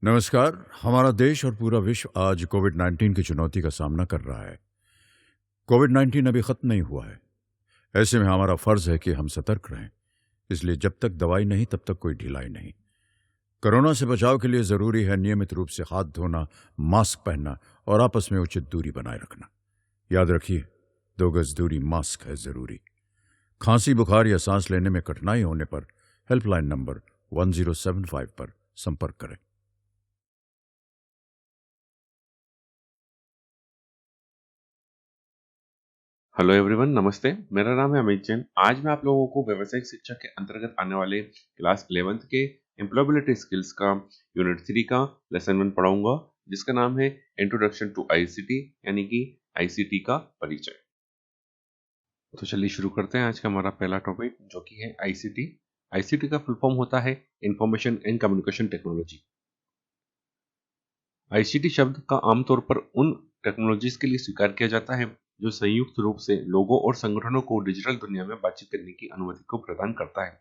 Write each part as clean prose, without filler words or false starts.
नमस्कार। हमारा देश और पूरा विश्व आज कोविड-19 की चुनौती का सामना कर रहा है। कोविड-19 अभी खत्म नहीं हुआ है। ऐसे में हमारा फर्ज है कि हम सतर्क रहें। इसलिए जब तक दवाई नहीं तब तक कोई ढिलाई नहीं। कोरोना से बचाव के लिए जरूरी है नियमित रूप से हाथ धोना, मास्क पहनना और आपस में उचित दूरी बनाए रखना। याद रखिए, 2 गज दूरी, मास्क है जरूरी। खांसी, बुखार या सांस लेने में कठिनाई होने पर हेल्पलाइन नंबर 1075 पर संपर्क करें। हेलो एवरीवन, नमस्ते। मेरा नाम है अमित जैन। आज मैं आप लोगों को व्यावसायिक शिक्षा के अंतर्गत आने वाले क्लास 11th के एम्प्लॉयबिलिटी स्किल्स का यूनिट 3 का लेसन 1 पढ़ाऊंगा, जिसका नाम है इंट्रोडक्शन टू आईसीटी, यानी कि आईसीटी का परिचय। तो चलिए शुरू करते हैं आज का हमारा पहला टॉपिक, जो कि है आईसीटी। आईसीटी का फुल फॉर्म होता है information and communication technology. ICT शब्द का आमतौर पर उन टेक्नोलॉजीज के लिए स्वीकार किया जाता है जो संयुक्त रूप से लोगों और संगठनों को डिजिटल दुनिया में बातचीत करने की अनुमति को प्रदान करता है।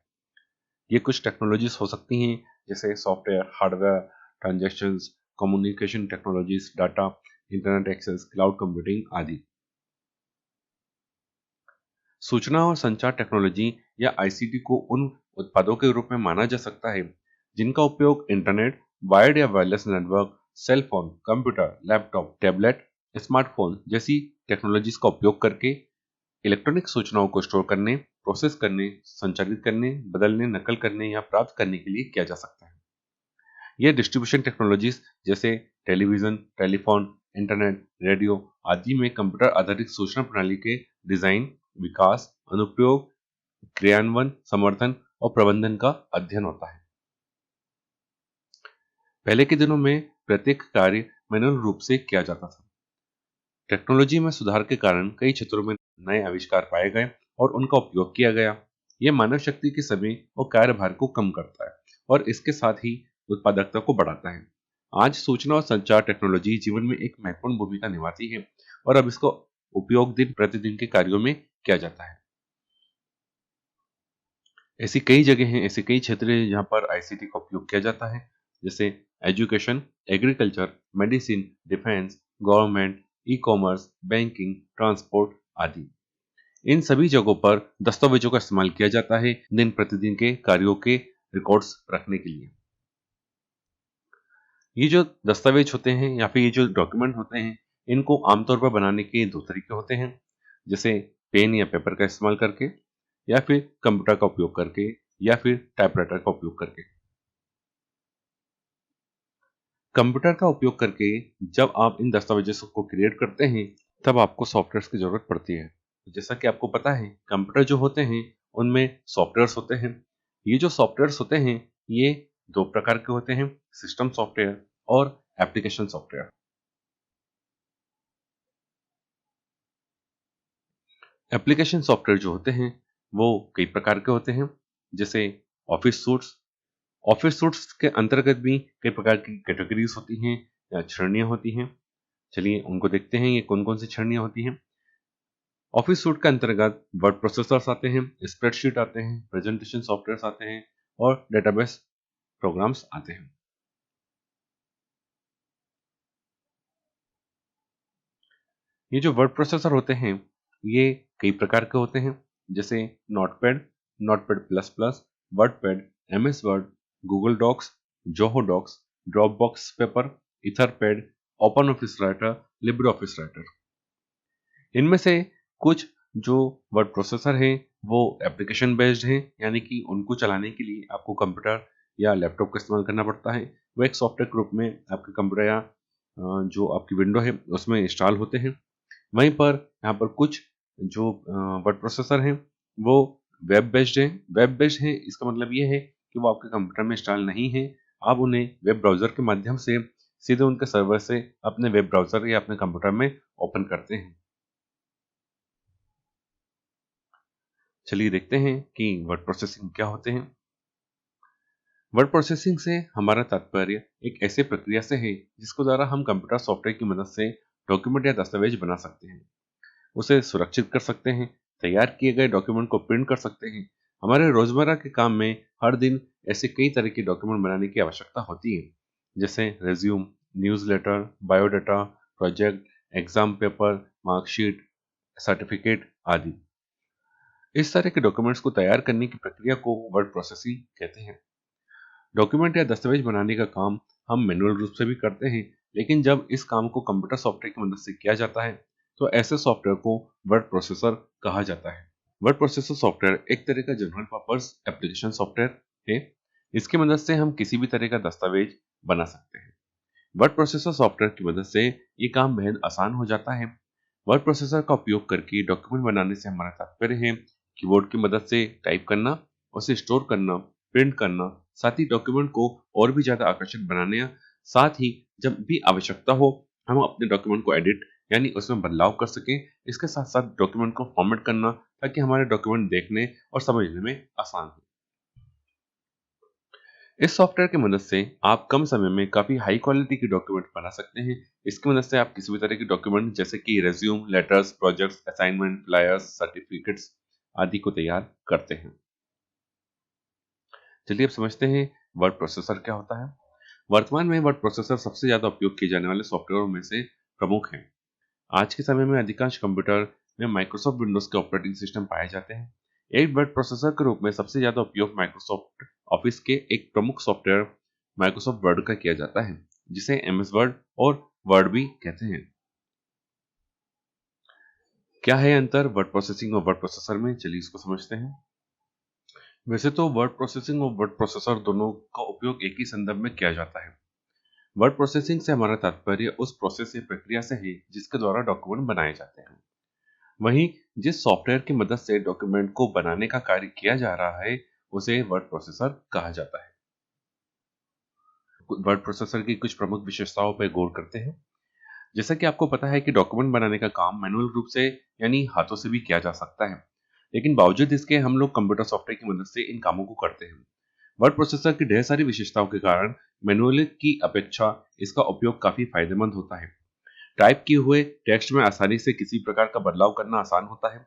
ये कुछ टेक्नोलॉजीज हो सकती हैं, जैसे software, hardware, transactions, communication technologies, data, internet access, cloud computing आदि। सूचना और संचार टेक्नोलॉजी या आईसीटी को उन उत्पादों के रूप में माना जा सकता है जिनका उपयोग इंटरनेट, वायर्ड या wireless network, cell phone, computer, laptop, tablet, smartphone जैसी टेक्नोलॉजीज का उपयोग करके इलेक्ट्रॉनिक सूचनाओं को स्टोर करने, प्रोसेस करने, संचारित करने, बदलने, नकल करने या प्राप्त करने के लिए किया जा सकता है। ये डिस्ट्रीब्यूशन टेक्नोलॉजीज जैसे टेलीविजन, टेलीफोन, इंटरनेट, रेडियो आदि में कंप्यूटर आधारित सूचना प्रणाली के डिजाइन, विकास, अनुप्रयोग, क्रियान्वयन, समर्थन और प्रबंधन का अध्ययन होता है। पहले के दिनों में प्रत्येक कार्य मैनुअल रूप से किया जाता था। टेक्नोलॉजी में सुधार के कारण कई क्षेत्रों में नए आविष्कार पाए गए और उनका उपयोग किया गया। यह मानव शक्ति के समय और कार्यभार को कम करता है और इसके साथ ही उत्पादकता को बढ़ाता है। आज सूचना और संचार टेक्नोलॉजी जीवन में एक महत्वपूर्ण भूमिका निभाती है और अब इसका उपयोग दिन प्रतिदिन के कार्यों में किया जाता है। ऐसी कई जगह हैं, ऐसे कई क्षेत्र हैं जहाँ पर आईसीटी का उपयोग किया जाता है, जैसे education, agriculture, medicine, defence, government, e commerce, banking, transport आदि। इन सभी जगहों पर दस्तावेजों का इस्तेमाल किया जाता है दिन प्रतिदिन के कार्यों के रिकॉर्ड्स रखने के लिए। ये जो दस्तावेज होते हैं या फिर ये जो डॉक्यूमेंट होते हैं, इनको आमतौर पर बनाने के 2 तरीके होते हैं, जैसे पेन या पेपर का इस्तेमाल करके, या फिर कंप्यूटर का उपयोग करके, या फिर टाइपराइटर का उपयोग करके। कंप्यूटर का उपयोग करके जब आप इन दस्तावेजों को क्रिएट करते हैं, तब आपको सॉफ्टवेयर की जरूरत पड़ती है। जैसा कि आपको पता है, कंप्यूटर जो होते हैं उनमें सॉफ्टवेयर्स होते हैं। ये जो सॉफ्टवेयर्स होते हैं, ये 2 प्रकार के होते हैं, सिस्टम सॉफ्टवेयर और एप्लीकेशन सॉफ्टवेयर। एप्लीकेशन सॉफ्टवेयर जो होते हैं वो कई प्रकार के होते हैं, जैसे ऑफिस सूट्स। ऑफिस सूट्स के अंतर्गत भी कई प्रकार की कैटेगरीज होती हैं या श्रेणियां होती हैं। चलिए उनको देखते हैं, ये कौन कौन सी श्रेणियां होती हैं। ऑफिस सूट के अंतर्गत वर्ड प्रोसेसर्स आते हैं, स्प्रेडशीट आते हैं, प्रेजेंटेशन सॉफ्टवेयर आते हैं और डेटाबेस प्रोग्राम्स आते हैं। ये जो वर्ड प्रोसेसर होते हैं, ये कई प्रकार के होते हैं, जैसे notepad, notepad plus plus, WordPad, MS Word, Google Docs, Zoho Docs, Dropbox Paper, Etherpad, Open Office Writer, Libre Office Writer. इनमें से कुछ जो वर्ड प्रोसेसर हैं वो एप्लीकेशन बेस्ड हैं, यानी कि उनको चलाने के लिए आपको कंप्यूटर या लैपटॉप का इस्तेमाल करना पड़ता है। वो एक सॉफ्टवेयर के रूप में आपके कंप्यूटर या जो आपकी विंडो है उसमें इंस्टॉल होते हैं। वहीं पर यहाँ पर कुछ जो वर्ड प्रोसेसर हैं वो वेब बेस्ड हैं। वेब बेस्ड हैं इसका मतलब ये है कि वो आपके कंप्यूटर में इंस्टॉल नहीं है, आप उन्हें वेब ब्राउज़र के माध्यम से सीधे उनके सर्वर से अपने वेब ब्राउज़र या अपने कंप्यूटर में ओपन करते हैं। चलिए देखते हैं कि वर्ड प्रोसेसिंग क्या होते हैं। वर्ड प्रोसेसिंग से हमारा तात्पर्य एक ऐसे प्रक्रिया से है जिसके द्वारा हम कंप्यूटर सॉफ्टवेयर की मदद से डॉक्यूमेंट या दस्तावेज बना सकते हैं, उसे सुरक्षित कर सकते हैं, तैयार किए गए डॉक्यूमेंट को प्रिंट कर सकते हैं। हमारे रोजमर्रा के काम में हर दिन ऐसे कई तरह के डॉक्यूमेंट बनाने की आवश्यकता होती है। जैसे resume, newsletter, biodata, project, exam paper, marksheet, certificate आदि। इस तरह के डॉक्यूमेंट्स को तैयार करने की प्रक्रिया को वर्ड प्रोसेसिंग कहते हैं। डॉक्यूमेंट या दस्तावेज बनाने का काम हम मैनुअल रूप से भी करते हैं, लेकिन जब इस काम को कंप्यूटर सॉफ्टवेयर की मदद से किया जाता है तो ऐसे सॉफ्टवेयर को वर्ड प्रोसेसर कहा जाता है। वर्ड प्रोसेसर सॉफ्टवेयर एक तरह का जनरल पर्पस एप्लीकेशन सॉफ्टवेयर है। इसकी मदद से हम किसी भी तरह का दस्तावेज बना सकते हैं। वर्ड प्रोसेसर सॉफ्टवेयर की मदद से ये काम बेहद आसान हो जाता है। वर्ड प्रोसेसर का उपयोग करके डॉक्यूमेंट बनाने से हमारा तात्पर्य है कीबोर्ड की मदद से टाइप करना, उसे स्टोर करना, प्रिंट करना, साथ ही डॉक्यूमेंट को और भी ज्यादा आकर्षक बनाने, साथ ही जब भी आवश्यकता हो हम अपने डॉक्यूमेंट को एडिट यानी उसमें बदलाव कर सकें। इसके साथ साथ डॉक्यूमेंट को फॉर्मेट करना ताकि हमारे डॉक्यूमेंट देखने और समझने में आसान हो। इस सॉफ्टवेयर की मदद से आप कम समय में काफी हाई क्वालिटी की डॉक्यूमेंट बना सकते हैं। इसकी मदद से आप किसी भी तरह की डॉक्यूमेंट जैसे कि resume, letters, projects, assignment, flyers, certificates आदि को तैयार करते हैं। चलिए अब समझते हैं वर्ड प्रोसेसर क्या होता है। वर्तमान में वर्ड प्रोसेसर सबसे ज्यादा उपयोग किए जाने वाले सॉफ्टवेयरों में से प्रमुख हैं। आज के समय में अधिकांश कंप्यूटर में माइक्रोसॉफ्ट विंडोज के ऑपरेटिंग सिस्टम पाए जाते हैं। एक वर्ड प्रोसेसर के रूप में सबसे ज्यादा उपयोग माइक्रोसॉफ्ट ऑफिस के एक प्रमुख सॉफ्टवेयर माइक्रोसॉफ्ट वर्ड का किया जाता है, जिसे एमएस वर्ड और वर्ड भी कहते हैं। क्या है अंतर वर्ड प्रोसेसिंग और वर्ड प्रोसेसर में, चलिए इसको समझते हैं। वैसे तो वर्ड प्रोसेसिंग और वर्ड प्रोसेसर दोनों का उपयोग एक ही संदर्भ में किया जाता है। वर्ड प्रोसेसिंग से हमारा तात्पर्य उस प्रोसेस या प्रक्रिया से है जिसके द्वारा डॉक्यूमेंट बनाए जाते हैं। वहीं जिस सॉफ्टवेयर की मदद से डॉक्यूमेंट को बनाने का कार्य किया जा रहा है उसे वर्ड प्रोसेसर कहा जाता है। वर्ड प्रोसेसर की कुछ प्रमुख विशेषताओं पर गौर करते हैं। जैसा कि आपको पता है कि डॉक्यूमेंट बनाने का काम मैनुअल रूप से यानी हाथों से भी किया जा सकता है, लेकिन बावजूद इसके हम लोग कंप्यूटर सॉफ्टवेयर की मदद से इन कामों को करते हैं। वर्ड प्रोसेसर की ढेर सारी विशेषताओं के कारण मैनुअल की अपेक्षा इसका उपयोग काफी फायदेमंद होता है। टाइप किए हुए टेक्स्ट में आसानी से किसी प्रकार का बदलाव करना आसान होता है।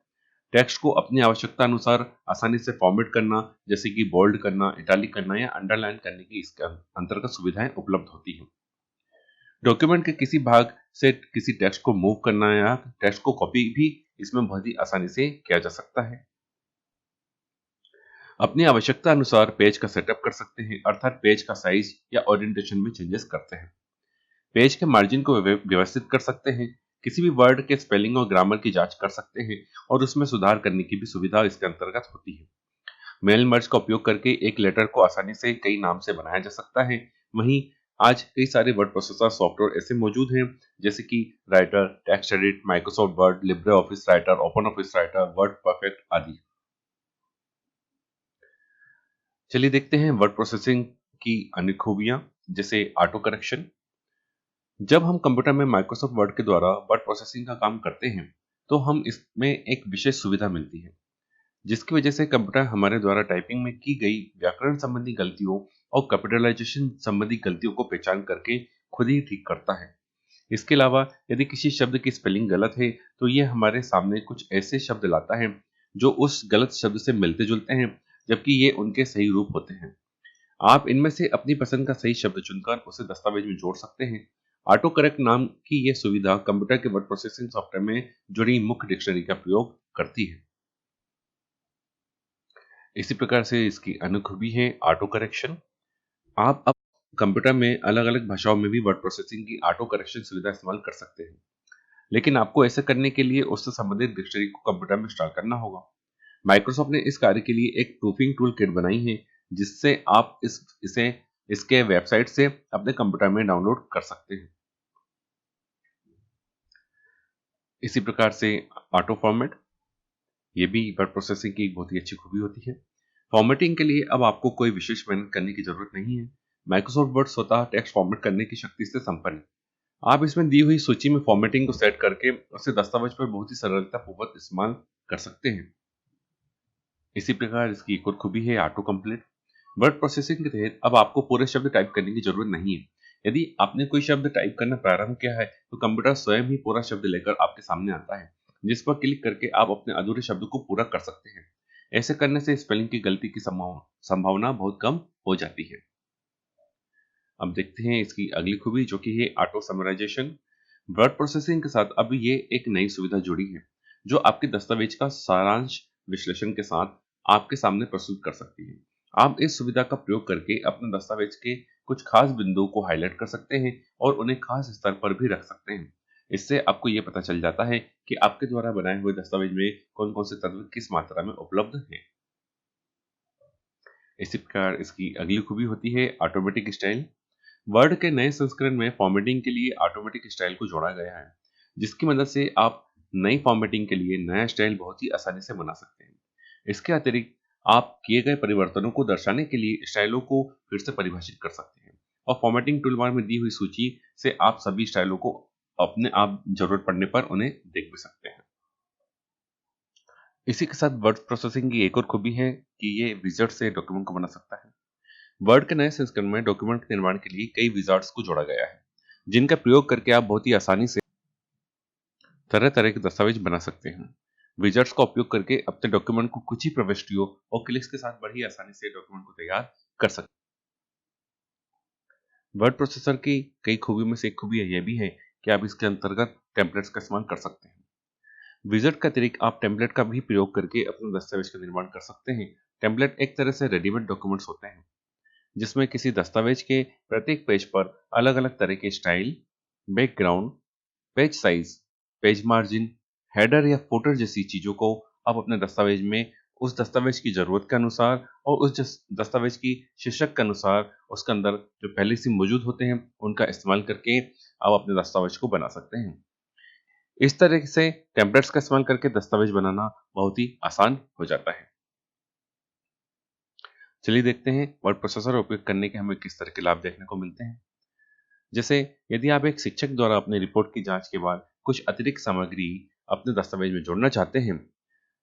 टेक्स्ट को अपनी आवश्यकता अनुसार आसानी से फॉर्मेट करना, जैसे कि बोल्ड करना, इटैलिक करना या अंडरलाइन करने की इसके अंतर्गत सुविधाएं उपलब्ध होती हैं। डॉक्यूमेंट के किसी भाग से किसी टेक्स्ट को मूव करना या टेक्स्ट को कॉपी भी इसमें बहुत ही आसानी से किया जा सकता है। अपनी आवश्यकता अनुसार पेज का सेटअप कर सकते हैं, अर्थात पेज का साइज या ओरिएंटेशन में चेंजेस करते हैं। पेज के मार्जिन को व्यवस्थित कर सकते हैं, किसी भी वर्ड के स्पेलिंग और ग्रामर की जांच कर सकते हैं और उसमें सुधार करने की भी सुविधा इसके अंतर्गत होती है। मेल मर्ज का उपयोग करके एक लेटर को आसानी से कई नाम से बनाया जा सकता है। वहीं आज कई सारे वर्ड प्रोसेसर सॉफ्टवेयर ऐसे मौजूद हैं जैसे कि writer, text edit, Microsoft word, Libre Office writer, open Office writer, word perfect आदि। चलिए देखते हैं वर्ड प्रोसेसिंग की अन्य खूबियां, जैसे ऑटो करेक्शन। जब हम कंप्यूटर में माइक्रोसॉफ्ट वर्ड के द्वारा वर्ड प्रोसेसिंग का काम करते हैं तो हम इसमें एक विशेष सुविधा मिलती है, जिसकी वजह से कंप्यूटर हमारे द्वारा टाइपिंग में की गई व्याकरण संबंधी गलतियों और कैपिटलाइजेशन संबंधी गलतियों को पहचान करके खुद ही ठीक करता है। इसके अलावा यदि किसी शब्द की स्पेलिंग गलत है तो ये हमारे सामने कुछ ऐसे शब्द लाता है जो उस गलत शब्द से मिलते जुलते हैं, जबकि ये उनके सही रूप होते हैं। आप इनमें से अपनी पसंद का सही शब्द चुनकर उसे दस्तावेज में जोड़ सकते हैं। ऑटो करेक्ट नाम की यह सुविधा कंप्यूटर के वर्ड प्रोसेसिंग सॉफ्टवेयर में जुड़ी मुख्य डिक्शनरी का प्रयोग करती है। इसी प्रकार से इसकी अन्य खूबी है ऑटो करेक्शन। आप अब कंप्यूटर में अलग अलग भाषाओं में भी वर्ड प्रोसेसिंग की ऑटो करेक्शन सुविधा इस्तेमाल कर सकते हैं, लेकिन आपको ऐसा करने के लिए उससे संबंधित डिक्शनरी को कंप्यूटर में इंस्टॉल करना होगा। माइक्रोसॉफ्ट ने इस कार्य के लिए एक प्रूफिंग टूल किट बनाई है, जिससे आप इसे इसके वेबसाइट से अपने कंप्यूटर में डाउनलोड कर सकते हैं। इसी प्रकार से ऑटो फॉर्मेट, ये भी वर्ड प्रोसेसिंग की एक बहुत ही अच्छी खूबी होती है। फॉर्मेटिंग के लिए अब आपको कोई विशेष मेहनत करने की जरूरत नहीं है। माइक्रोसॉफ्ट वर्ड स्वतः टेक्स्ट फॉर्मेट करने की शक्ति से संपन्न है। आप इसमें दी हुई सूची में फॉर्मेटिंग को सेट करके उसे दस्तावेज पर बहुत ही सरलतापूर्वक इस्तेमाल कर सकते हैं। इसी प्रकार इसकी एक और खूबी है ऑटो कंप्लीट। वर्ड प्रोसेसिंग के तहत अब आपको पूरे शब्द टाइप करने की जरूरत नहीं है। यदि आपने कोई शब्द टाइप करना प्रारंभ किया है तो कंप्यूटर स्वयं ही पूरा शब्द लेकर आपके सामने आता है, जिस पर क्लिक करके आप अपने अधूरे शब्द को पूरा कर सकते हैं। ऐसे करने से स्पेलिंग की गलती की संभावना बहुत कम हो जाती है। अब देखते हैं इसकी अगली खूबी जो कि है ऑटो समराइजेशन। वर्ड प्रोसेसिंग के साथ अब ये एक नई सुविधा जुड़ी है जो आपके दस्तावेज का सारांश विश्लेषण के साथ आपके सामने प्रस्तुत कर सकती है। आप इस सुविधा का प्रयोग करके अपने दस्तावेज के कुछ खास बिंदुओं को हाईलाइट कर सकते हैं और उन्हें खास स्तर पर भी रख सकते हैं। इससे आपको ये पता चल जाता है कि आपके द्वारा बनाए हुए दस्तावेज में कौन कौन से तत्व किस मात्रा में उपलब्ध हैं। इसी प्रकार इसकी अगली खूबी होती है ऑटोमेटिक स्टाइल। वर्ड के नए संस्करण में फॉर्मेटिंग के लिए ऑटोमेटिक स्टाइल को जोड़ा गया है, जिसकी मदद से आप नई फॉर्मेटिंग के लिए नया स्टाइल बहुत ही आसानी से बना सकते हैं। इसके अतिरिक्त आप किए गए परिवर्तनों को दर्शाने के लिए स्टाइलों को फिर से परिभाषित कर सकते हैं और फॉर्मेटिंग टूलबार में दी हुई सूची से आप सभी स्टाइलों को अपने आप जरूरत पड़ने पर उन्हें देख भी सकते हैं। इसी के साथ वर्ड प्रोसेसिंग की एक और खूबी है कि ये विजार्ड से डॉक्यूमेंट को बना सकता है। वर्ड के नए संस्करण में डॉक्यूमेंट के निर्माण के लिए कई विजार्ड्स को जोड़ा गया है, जिनका प्रयोग करके आप बहुत ही आसानी से तरह तरह के दस्तावेज बना सकते हैं। विजार्ड्स का उपयोग करके अपने डॉक्यूमेंट को कुछ ही प्रविष्टियों और क्लिक्स के साथ बड़ी आसानी से डॉक्यूमेंट को तैयार कर सकते हैं। वर्ड प्रोसेसर की कई खूबियों में से एक खूबी यह भी है कि आप इसके अंतर्गत टेम्पलेट्स का इस्तेमाल कर सकते हैं। विजार्ड का अतिरिक्त आप टेम्पलेट का भी प्रयोग करके अपने दस्तावेज का निर्माण कर सकते हैं। टेम्पलेट एक तरह से रेडीमेड डॉक्यूमेंट्स होते हैं जिसमें किसी दस्तावेज के प्रत्येक पेज पर अलग अलग तरह के style, background, page size, page margin, header या फुटर जैसी चीजों को आप अपने दस्तावेज में उस दस्तावेज की जरूरत के अनुसार और उस दस्तावेज की शीर्षक के अनुसार उसके अंदर जो पहले से मौजूद होते हैं उनका इस्तेमाल करके आप अपने दस्तावेज को बना सकते हैं। इस तरह से टेम्पलेट्स का इस्तेमाल करके दस्तावेज बनाना बहुत ही आसान हो जाता है। चलिए देखते हैं वर्ड प्रोसेसर उपयोग करने के हमें किस तरह के लाभ देखने को मिलते हैं। जैसे यदि आप एक शिक्षक द्वारा अपनी रिपोर्ट की जांच के बाद कुछ अतिरिक्त सामग्री अपने दस्तावेज में जोड़ना चाहते हैं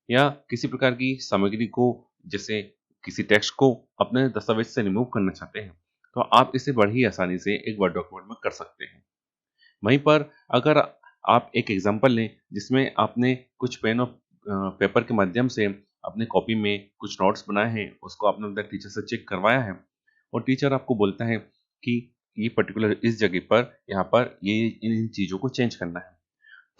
या किसी प्रकार की सामग्री को जैसे किसी टेक्स्ट को अपने दस्तावेज से रिमूव करना चाहते हैं तो आप इसे बड़ी आसानी से एक वर्ड डॉक्यूमेंट में कर सकते हैं। वहीं पर अगर आप एक एग्जांपल लें जिसमें आपने कुछ पेन और पेपर के माध्यम से अपने कॉपी में कुछ नोट्स बनाए हैं, उसको आपने अपने टीचर से चेक करवाया है और टीचर आपको बोलता है कि ये पर्टिकुलर इस जगह पर यहाँ पर ये इन चीज़ों को चेंज करना है,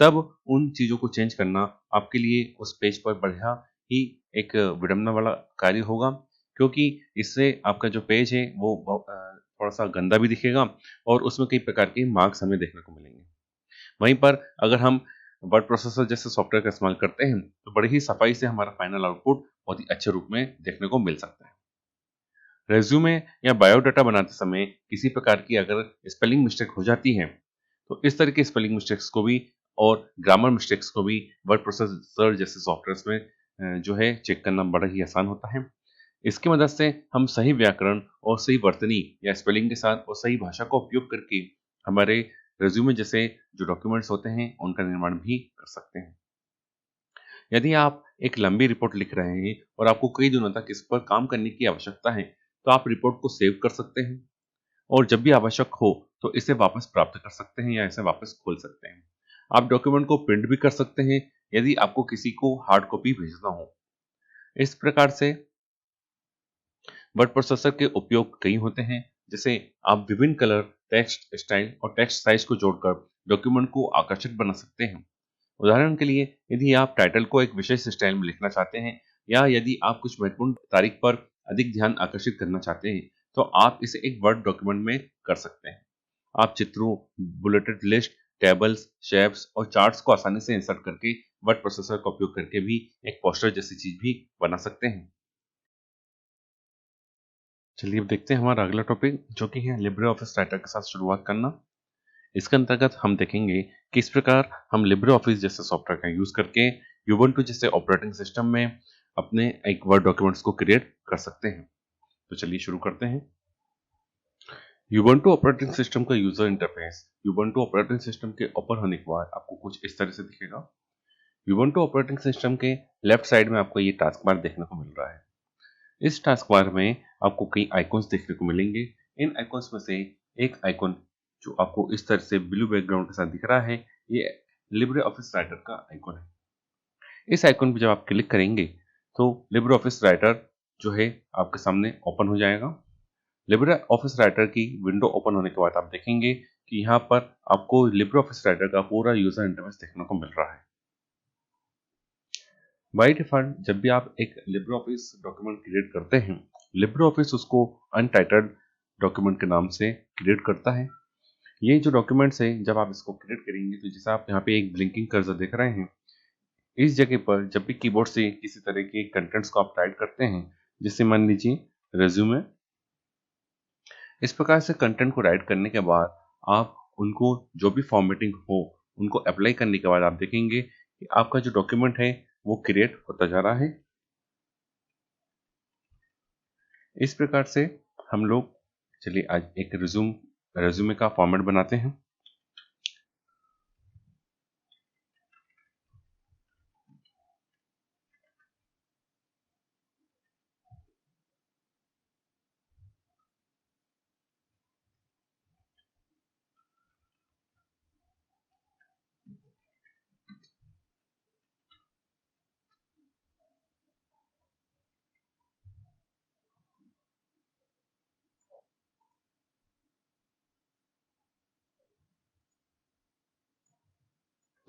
तब उन चीज़ों को चेंज करना आपके लिए उस पेज पर बढ़िया ही एक विडंबना वाला कार्य होगा, क्योंकि इससे आपका जो पेज है वो थोड़ा सा गंदा भी दिखेगा और उसमें कई प्रकार के मार्क्स हमें देखने को मिलेंगे। वहीं पर अगर हम वर्ड प्रोसेसर जैसे सॉफ्टवेयर का इस्तेमाल करते हैं तो बड़ी ही सफाई से हमारा फाइनल आउटपुट बहुत ही अच्छे रूप में देखने को मिल सकता है। रेज्यूमे या बायोडाटा बनाते समय किसी प्रकार की अगर स्पेलिंग मिस्टेक हो जाती है तो इस तरह के स्पेलिंग मिस्टेक्स को भी और ग्रामर मिस्टेक्स को भी वर्ड प्रोसेसर जैसे सॉफ्टवेयर में जो है चेक करना बड़ा ही आसान होता है। इसकी मदद से हम सही व्याकरण और सही वर्तनी या स्पेलिंग के साथ और सही भाषा का उपयोग करके हमारे रेज्यूमे जैसे जो डॉक्यूमेंट्स होते हैं उनका निर्माण भी कर सकते हैं। यदि आप एक लंबी रिपोर्ट लिख रहे हैं और आपको कई दिनों तक इस पर काम करने की आवश्यकता है तो आप रिपोर्ट को सेव कर सकते हैं और जब भी आवश्यक हो तो इसे वापस प्राप्त कर सकते हैं या इसे वापस खोल सकते हैं। आप डॉक्यूमेंट को प्रिंट भी कर सकते हैं यदि आपको किसी को हार्ड कॉपी भेजना हो। इस प्रकार से वर्ड प्रोसेसर के उपयोग कई होते हैं, जैसे आप विभिन्न कलर, टेक्स्ट स्टाइल और टेक्स्ट साइज को जोड़कर डॉक्यूमेंट को आकर्षक बना सकते हैं। उदाहरण के लिए यदि आप टाइटल को एक विशेष स्टाइल में लिखना चाहते हैं या यदि आप कुछ महत्वपूर्ण तारीख पर अधिक ध्यान आकर्षित करना चाहते हैं तो आप इसे एक वर्ड डॉक्यूमेंट में कर सकते हैं। आप चित्रों, बुलेटेड लिस्ट, टेबल्स, शेप्स और चार्ट्स को आसानी से इंसर्ट करके वर्ड प्रोसेसर का उपयोग करके भी एक पोस्टर जैसी चीज भी बना सकते हैं। चलिए अब देखते हैं हमारा अगला टॉपिक जो कि है लिब्रे ऑफिस राइटर के साथ शुरुआत करना। इसके अंतर्गत हम देखेंगे कि इस प्रकार हम लिब्रे ऑफिस जैसे सॉफ्टवेयर का यूज करके यूबंटू जैसे ऑपरेटिंग सिस्टम में अपने एक वर्ड डॉक्यूमेंट्स को क्रिएट कर सकते हैं। तो चलिए शुरू करते हैं। यूबंटू ऑपरेटिंग सिस्टम का user interface Ubuntu operating system के ओपन होने के बाद आपको कुछ इस तरह से दिखेगा। यूबंटू ऑपरेटिंग सिस्टम के लेफ्ट साइड में आपको ये टास्क बार देखने को मिल रहा है। इस टास्क बार में आपको कई आइकॉन्स देखने को मिलेंगे। इन आइकॉन्स में से एक आइकॉन जो आपको इस तरह से ब्लू बैकग्राउंड के साथ दिख रहा है, ये लिब्रे ऑफिस राइटर का आइकॉन है। इस आइकॉन पर जब आप क्लिक करेंगे तो लिब्रे ऑफिस राइटर जो है आपके सामने ओपन हो जाएगा। लिब्रे ऑफिस राइटर की विंडो ओपन होने के बाद आप देखेंगे कि यहाँ पर आपको लिब्रे ऑफिस राइटर का पूरा यूजर इंटरफेस देखने को मिल रहा है। बाय डिफॉल्ट जब भी आप एक लिब्रे ऑफिस डॉक्यूमेंट क्रिएट करते हैं, लिब्रे ऑफिस उसको अनटाइटल्ड डॉक्यूमेंट के नाम से क्रिएट करता है। ये जो डॉक्यूमेंट्स है, जब आप इसको क्रिएट करेंगे तो जैसे आप यहाँ पे एक ब्लिंकिंग कर्सर देख रहे हैं, इस जगह पर जब भी कीबोर्ड से किसी तरह के कंटेंट्स को आप टाइप करते हैं, जैसे मान लीजिए रेज्यूमे, इस प्रकार से कंटेंट को राइट करने के बाद आप उनको जो भी फॉर्मेटिंग हो उनको अप्लाई करने के बाद आप देखेंगे कि आपका जो डॉक्यूमेंट है वो क्रिएट होता जा रहा है। इस प्रकार से हम लोग, चलिए आज एक रेज्यूमे का फॉर्मेट बनाते हैं।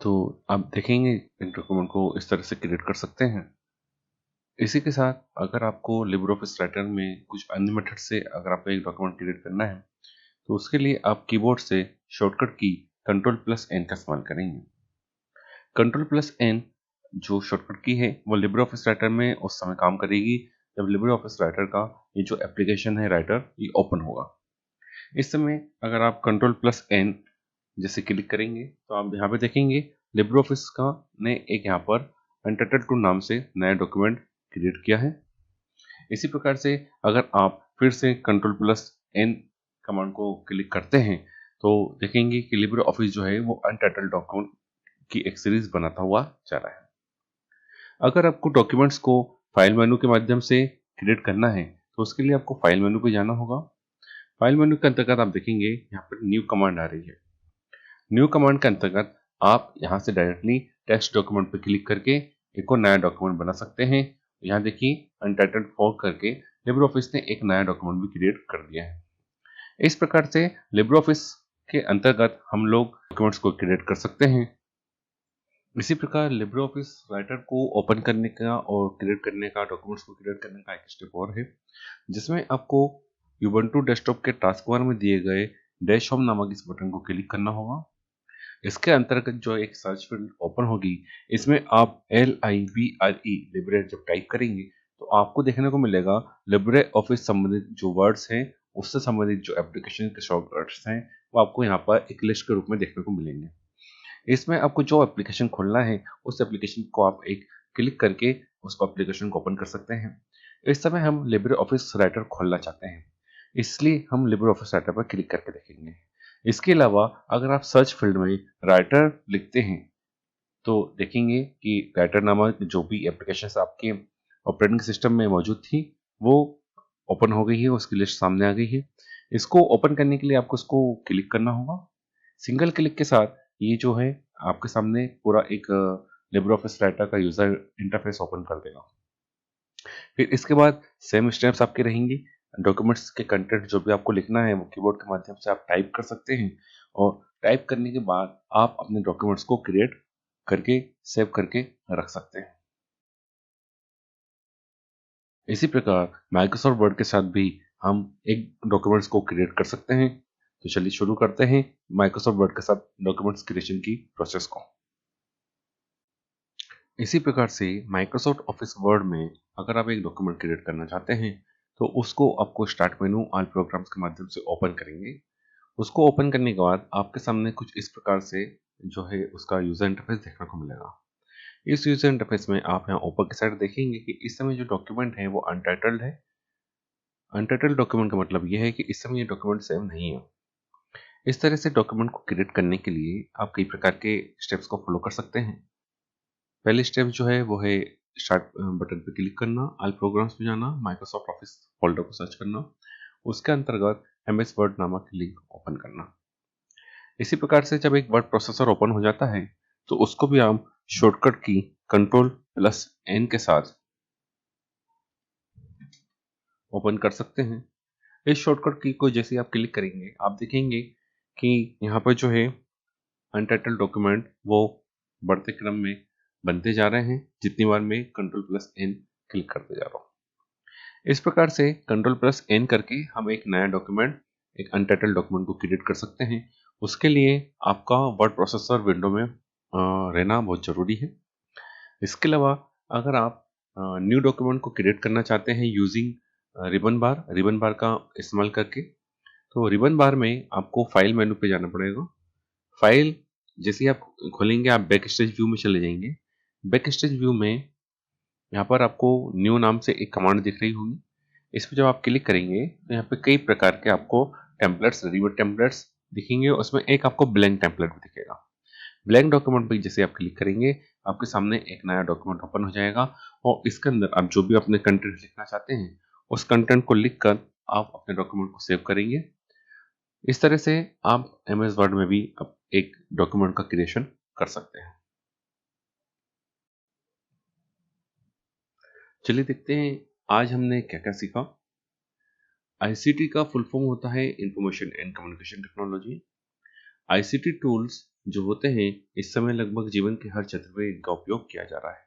तो आप देखेंगे इन डॉक्यूमेंट को इस तरह से क्रिएट कर सकते हैं। इसी के साथ अगर आपको लिब्रे ऑफिस राइटर में कुछ अन्य मेथड से अगर आपको एक डॉक्यूमेंट क्रिएट करना है, तो उसके लिए आप कीबोर्ड से शॉर्टकट की Ctrl+N का इस्तेमाल करेंगे। Ctrl+N जो शॉर्टकट की है वो लिब्रे ऑफिस राइटर में उस समय काम करेगी जब लिब्रे ऑफिस राइटर का ये जो एप्लीकेशन है राइटर, ये ओपन होगा। इस समय अगर आप Ctrl+N जैसे क्लिक करेंगे तो आप यहाँ पे देखेंगे लिब्रे ऑफिस का ने एक यहाँ पर अनटाइटल्ड 2 नाम से नया डॉक्यूमेंट क्रिएट किया है। इसी प्रकार से अगर आप फिर से Ctrl+N कमांड को क्लिक करते हैं तो देखेंगे कि लिब्रे ऑफिस जो है वो अनटाइटल्ड डॉक्यूमेंट की एक सीरीज बनाता हुआ जा रहा है। अगर आपको डॉक्यूमेंट्स को फाइल मेनू के माध्यम से क्रिएट करना है तो उसके लिए आपको फाइल मेनू पे जाना होगा। फाइल मेनू के अंतर्गत आप देखेंगे यहाँ पर न्यू कमांड आ रही है। न्यू कमांड के अंतर्गत आप यहाँ से डायरेक्टली टेक्स्ट डॉक्यूमेंट पर क्लिक करके एक और नया डॉक्यूमेंट बना सकते हैं। यहाँ देखिए अनटाइटल्ड 4 करके लिब्रे ऑफिस ने एक नया डॉक्यूमेंट भी क्रिएट कर दिया है। इस प्रकार से लिब्रे ऑफिस के अंतर्गत हम लोग डॉक्यूमेंट्स को क्रिएट कर सकते हैं। इसी प्रकार लिब्रे ऑफिस राइटर को ओपन करने का और क्रिएट करने का, डॉक्यूमेंट्स को क्रिएट करने का एक स्टेप और है, जिसमें आपको यूबंटू डेस्कटॉप के टास्क बार में दिए गए डैश होम नामक इस बटन को क्लिक करना होगा। इसके अंतर्गत जो एक सर्च फील्ड ओपन होगी, इसमें आप LIBRE लिब्रे जब टाइप करेंगे तो आपको देखने को मिलेगा लिब्रे ऑफिस संबंधित जो वर्ड्स हैं, उससे संबंधित जो एप्लीकेशन के शॉर्टकट्स हैं, वो आपको यहाँ पर एक लिस्ट के रूप में देखने को मिलेंगे। इसमें आपको जो एप्लीकेशन खोलना है उस एप्लीकेशन को आप एक क्लिक करके उस एप्लीकेशन को ओपन कर सकते हैं। इस समय हम लिब्रे ऑफिस राइटर खोलना चाहते हैं, इसलिए हम लिब्रे ऑफिस राइटर पर क्लिक करके देखेंगे। इसके अलावा अगर आप सर्च फील्ड में राइटर लिखते हैं तो देखेंगे कि राइटर नामक जो भी एप्लीकेशन आपके ऑपरेटिंग सिस्टम में मौजूद थी वो ओपन हो गई है, उसकी लिस्ट सामने आ गई है। इसको ओपन करने के लिए आपको इसको क्लिक करना होगा। सिंगल क्लिक के साथ ये जो है आपके सामने पूरा एक लिब्रे ऑफिस राइटर का यूजर इंटरफेस ओपन कर देगा। फिर इसके बाद सेम स्टेप्स आपके रहेंगे। डॉक्यूमेंट्स के कंटेंट जो भी आपको लिखना है वो कीबोर्ड के माध्यम से आप टाइप कर सकते हैं और टाइप करने के बाद आप अपने डॉक्यूमेंट्स को क्रिएट करके सेव करके रख सकते हैं। इसी प्रकार माइक्रोसॉफ्ट वर्ड के साथ भी हम एक डॉक्यूमेंट्स को क्रिएट कर सकते हैं। तो चलिए शुरू करते हैं माइक्रोसॉफ्ट वर्ड के साथ डॉक्यूमेंट्स क्रिएशन की प्रोसेस को। इसी प्रकार से माइक्रोसॉफ्ट ऑफिस वर्ड में अगर आप एक डॉक्यूमेंट क्रिएट करना चाहते हैं तो उसको आपको स्टार्ट मेनू ऑल प्रोग्राम्स के माध्यम से ओपन करेंगे। उसको ओपन करने के बाद आपके सामने कुछ इस प्रकार से जो है उसका यूजर इंटरफेस देखने को मिलेगा। इस यूजर इंटरफेस में आप यहाँ ऊपर की साइड देखेंगे कि इस समय जो डॉक्यूमेंट है वो अनटाइटल्ड है। अनटाइटल्ड डॉक्यूमेंट का मतलब यह है कि इस समय ये डॉक्यूमेंट सेव नहीं है। इस तरह से डॉक्यूमेंट को क्रिएट करने के लिए आप कई प्रकार के स्टेप्स को फॉलो कर सकते हैं। पहली स्टेप जो है वो है स्टार्ट बटन पे क्लिक करना, ऑल प्रोग्राम्स पे जाना, माइक्रोसॉफ्ट ऑफिस फोल्डर को सर्च करना, उसके अंतर्गत MS वर्ड नामक लिंक ओपन करना। इसी प्रकार से जब एक वर्ड प्रोसेसर ओपन हो जाता है तो उसको भी हम शॉर्टकट की Ctrl+N के साथ ओपन कर सकते हैं। इस शॉर्टकट की को जैसे आप क्लिक करेंगे आप देखेंगे कि यहाँ पर जो है अनटाइटल्ड डॉक्यूमेंट वो बढ़ते क्रम में बनते जा रहे हैं जितनी बार मैं Ctrl+N क्लिक करते जा रहा हूँ। इस प्रकार से Ctrl+N करके हम एक नया डॉक्यूमेंट, एक अनटाइटल्ड डॉक्यूमेंट को क्रिएट कर सकते हैं। उसके लिए आपका वर्ड प्रोसेसर विंडो में रहना बहुत ज़रूरी है। इसके अलावा अगर आप न्यू डॉक्यूमेंट को क्रिएट करना चाहते हैं यूजिंग रिबन बार का इस्तेमाल करके, तो रिबन बार में आपको फाइल मेनू पे जाना पड़ेगा। फाइल जैसे ही आप खोलेंगे आप बैक स्टेज व्यू में चले जाएंगे। बैक स्टेज व्यू में यहाँ पर आपको न्यू नाम से एक कमांड दिख रही होगी। इस पर जब आप क्लिक करेंगे तो यहाँ पे कई प्रकार के आपको टेम्पलेट्स, रेडीमेड टेम्पलेट्स दिखेंगे। उसमें एक आपको ब्लैंक टेम्पलेट भी दिखेगा। ब्लैंक डॉक्यूमेंट पर जैसे आप क्लिक करेंगे आपके सामने एक नया डॉक्यूमेंट ओपन हो जाएगा और इसके अंदर आप जो भी अपने कंटेंट लिखना चाहते हैं उस कंटेंट को लिखकर आप अपने डॉक्यूमेंट को सेव करेंगे। इस तरह से आप MS वर्ड में भी एक डॉक्यूमेंट का क्रिएशन कर सकते हैं। चलिए देखते हैं आज हमने क्या क्या सीखा। ICT का फुल फॉर्म होता है information and communication technology. ICT tools जो होते हैं इस समय लगभग जीवन के हर क्षेत्र में इनका उपयोग किया जा रहा है।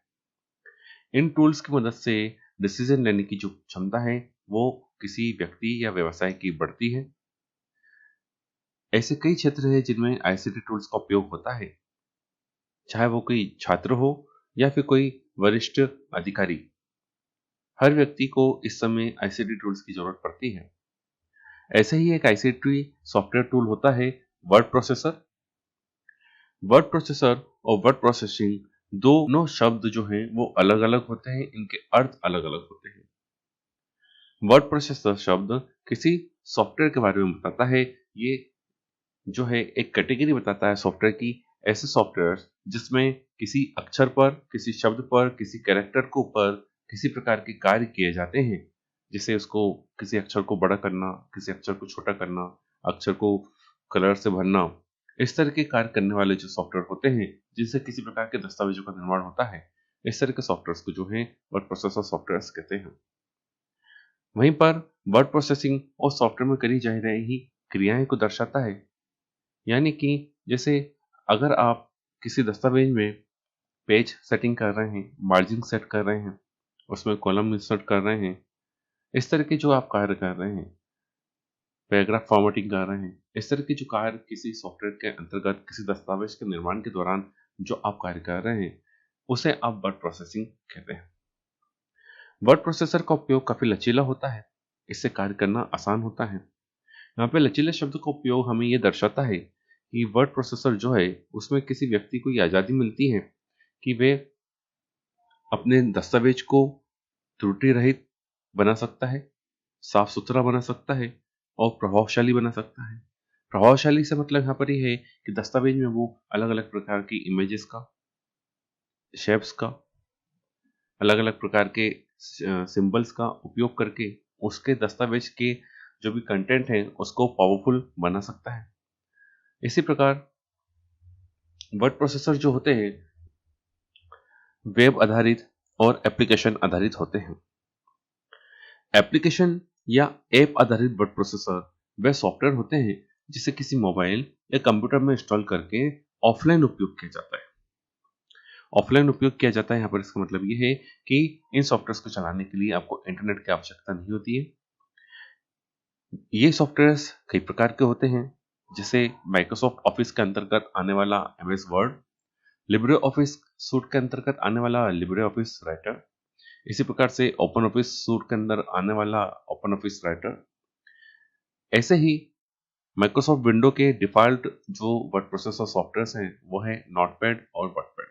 इन टूल्स की मदद से डिसीजन लेने की जो क्षमता है वो किसी व्यक्ति या व्यवसाय की बढ़ती है। ऐसे कई क्षेत्र हैं जिनमें ICT टूल्स का उपयोग होता है, चाहे वो कोई छात्र हो या फिर कोई वरिष्ठ अधिकारी। हर व्यक्ति को इस समय ICT टूल्स की जरूरत पड़ती है। ऐसे ही एक ICT सॉफ्टवेयर टूल होता है वर्ड प्रोसेसर। वर्ड प्रोसेसर और वर्ड प्रोसेसिंग दोनों शब्द जो हैं वो अलग अलग होते हैं, इनके अर्थ अलग अलग होते हैं। वर्ड प्रोसेसर शब्द किसी सॉफ्टवेयर के बारे में बताता है। ये जो है एक कैटेगरी बताता है सॉफ्टवेयर की, ऐसे सॉफ्टवेयर जिसमें किसी अक्षर पर, किसी शब्द पर, किसी कैरेक्टर के ऊपर किसी प्रकार के कार्य किए जाते हैं। जैसे उसको किसी अक्षर को बड़ा करना, किसी अक्षर को छोटा करना, अक्षर को कलर से भरना, इस तरह के कार्य करने वाले जो सॉफ्टवेयर होते हैं जिनसे किसी प्रकार के दस्तावेजों का निर्माण होता है, इस तरह के सॉफ्टवेयर को जो है वर्ड प्रोसेसर सॉफ्टवेयर कहते हैं। वहीं पर वर्ड प्रोसेसिंग और सॉफ्टवेयर में करी जा रही क्रियाएं को दर्शाता है। यानी कि जैसे अगर आप किसी दस्तावेज में पेज सेटिंग कर रहे हैं, मार्जिन सेट कर रहे हैं, उसमें कॉलम इंसर्ट कर रहे हैं, इस तरह के जो आप कार्य कर रहे हैं, पैराग्राफ फॉर्मेटिंग कर रहे हैं, इस तरह के जो कार्य किसी सॉफ्टवेयर के अंतर्गत किसी दस्तावेज के निर्माण के दौरान जो आप कार्य कर रहे हैं उसे आप वर्ड प्रोसेसिंग कहते हैं। वर्ड प्रोसेसर का उपयोग काफी लचीला होता है, इससे कार्य करना आसान होता है। यहाँ पे लचीले शब्द का उपयोग हमें यह दर्शाता है कि वर्ड प्रोसेसर जो है उसमें किसी व्यक्ति को ये आज़ादी मिलती है कि वे अपने दस्तावेज को त्रुटि रहित बना सकता है, साफ सुथरा बना सकता है और प्रभावशाली बना सकता है। प्रभावशाली से मतलब यहाँ पर ये है कि दस्तावेज में वो अलग अलग प्रकार की इमेजेस का, शेप्स का, अलग अलग प्रकार के सिंबल्स का उपयोग करके उसके दस्तावेज के जो भी कंटेंट है उसको पावरफुल बना सकता है। इसी प्रकार वर्ड प्रोसेसर जो होते हैं वेब आधारित और एप्लीकेशन आधारित होते हैं। एप्लीकेशन या ऐप आधारित वर्ड प्रोसेसर वे सॉफ्टवेयर होते हैं जिसे किसी मोबाइल या कंप्यूटर में इंस्टॉल करके ऑफलाइन उपयोग किया जाता है। ऑफलाइन उपयोग किया जाता है यहाँ पर इसका मतलब ये है कि इन सॉफ्टवेयर को चलाने के लिए आपको इंटरनेट की आवश्यकता नहीं होती है। ये सॉफ्टवेयर कई प्रकार के होते हैं, जैसे माइक्रोसॉफ्ट ऑफिस के अंतर्गत आने वाला MS word, Libre office suit के अंतर्गत आने वाला लिब्रे ऑफिस राइटर, इसी प्रकार से ओपन ऑफिस सूट के अंदर आने वाला ओपन ऑफिस राइटर। ऐसे ही माइक्रोसॉफ्ट विंडो के डिफॉल्ट जो वर्ड प्रोसेसर सॉफ्टवेयर हैं वो है नोटपैड और वर्डपैड।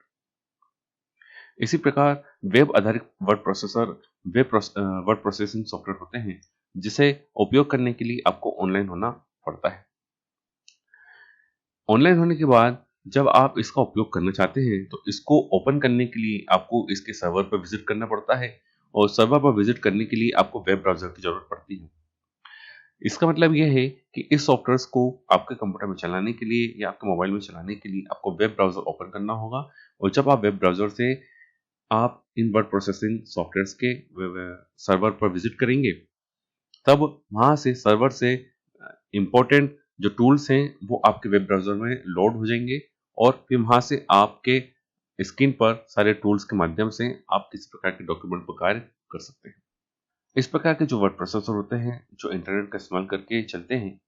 इसी प्रकार वेब आधारित word processor word processing software होते हैं जिसे उपयोग करने के लिए आपको ऑनलाइन होना पड़ता है। ऑनलाइन होने के बाद जब आप इसका उपयोग करना चाहते हैं तो इसको ओपन करने के लिए आपको इसके सर्वर पर विजिट करना पड़ता है और सर्वर पर विजिट करने के लिए आपको वेब ब्राउजर की जरूरत पड़ती है। इसका मतलब यह है कि इस सॉफ्टवेयर को आपके कंप्यूटर में चलाने के लिए या आपके मोबाइल में चलाने के लिए आपको वेब ब्राउजर ओपन करना होगा और जब आप वेब ब्राउजर से आप इन वर्ड प्रोसेसिंग सॉफ्टवेयर के सर्वर पर विजिट करेंगे तब वहां से सर्वर से इंपॉर्टेंट जो टूल्स हैं वो आपके वेब ब्राउजर में लोड हो जाएंगे और फिर वहां से आपके स्क्रीन पर सारे टूल्स के माध्यम से आप किसी प्रकार के डॉक्यूमेंट पर कार्य कर सकते हैं। इस प्रकार के जो वर्ड प्रोसेसर होते हैं जो इंटरनेट का इस्तेमाल करके चलते हैं,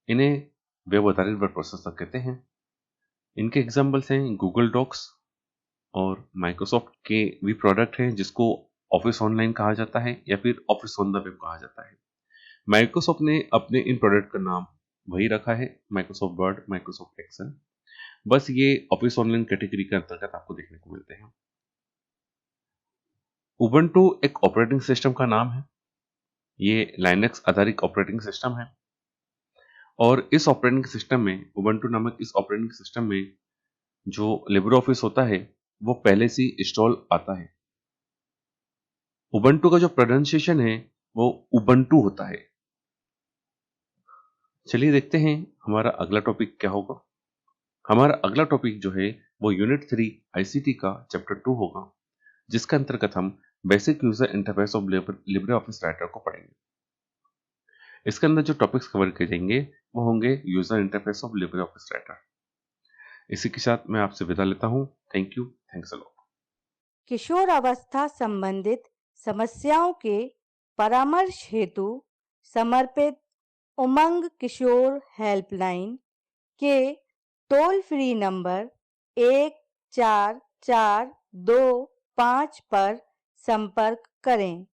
इन्हें वेब आधारित वर्ड प्रोसेसर कहते हैं। इनके एग्जाम्पल्स हैं गूगल डॉक्स और माइक्रोसॉफ्ट के भी प्रोडक्ट हैं जिसको ऑफिस ऑनलाइन कहा जाता है या फिर ऑफिस ऑन द वेब कहा जाता है। माइक्रोसॉफ्ट ने अपने इन प्रोडक्ट का नाम वही रखा है, माइक्रोसॉफ्ट वर्ड, माइक्रोसॉफ्ट एक्सेल। बस ये ऑफिस ऑनलाइन कैटेगरी के अंतर्गत आपको देखने को मिलते हैं। उबंटू एक ऑपरेटिंग सिस्टम का नाम है। ये लाइनक्स आधारित ऑपरेटिंग सिस्टम है और इस ऑपरेटिंग सिस्टम में, उबंटू नामक इस ऑपरेटिंग सिस्टम में जो लिब्रे ऑफिस होता है वो पहले से इंस्टॉल आता है। उबंटू का जो प्रोनाउंसिएशन है वो उबंटू होता है। चलिए देखते हैं हमारा अगला टॉपिक क्या होगा। हमारा अगला टॉपिक जो है वो यूनिट 3 आईसीटी का चैप्टर 2 होगा, जिसके अंतर्गत हम basic user interface of Libre Office writer को पढ़ेंगे। इसके अंदर जो टॉपिक्स कवर किए जाएंगे वो होंगे user interface of Libre Office Writer. इसी के साथ मैं आपसे विदा लेता हूँ। Thank you, thanks a lot. किशोर अवस्था संबंधित समस्याओं के परामर्श हेतु समर्पित उमंग किशोर हेल्पलाइन के टोल फ्री नंबर 144225 पर संपर्क करें।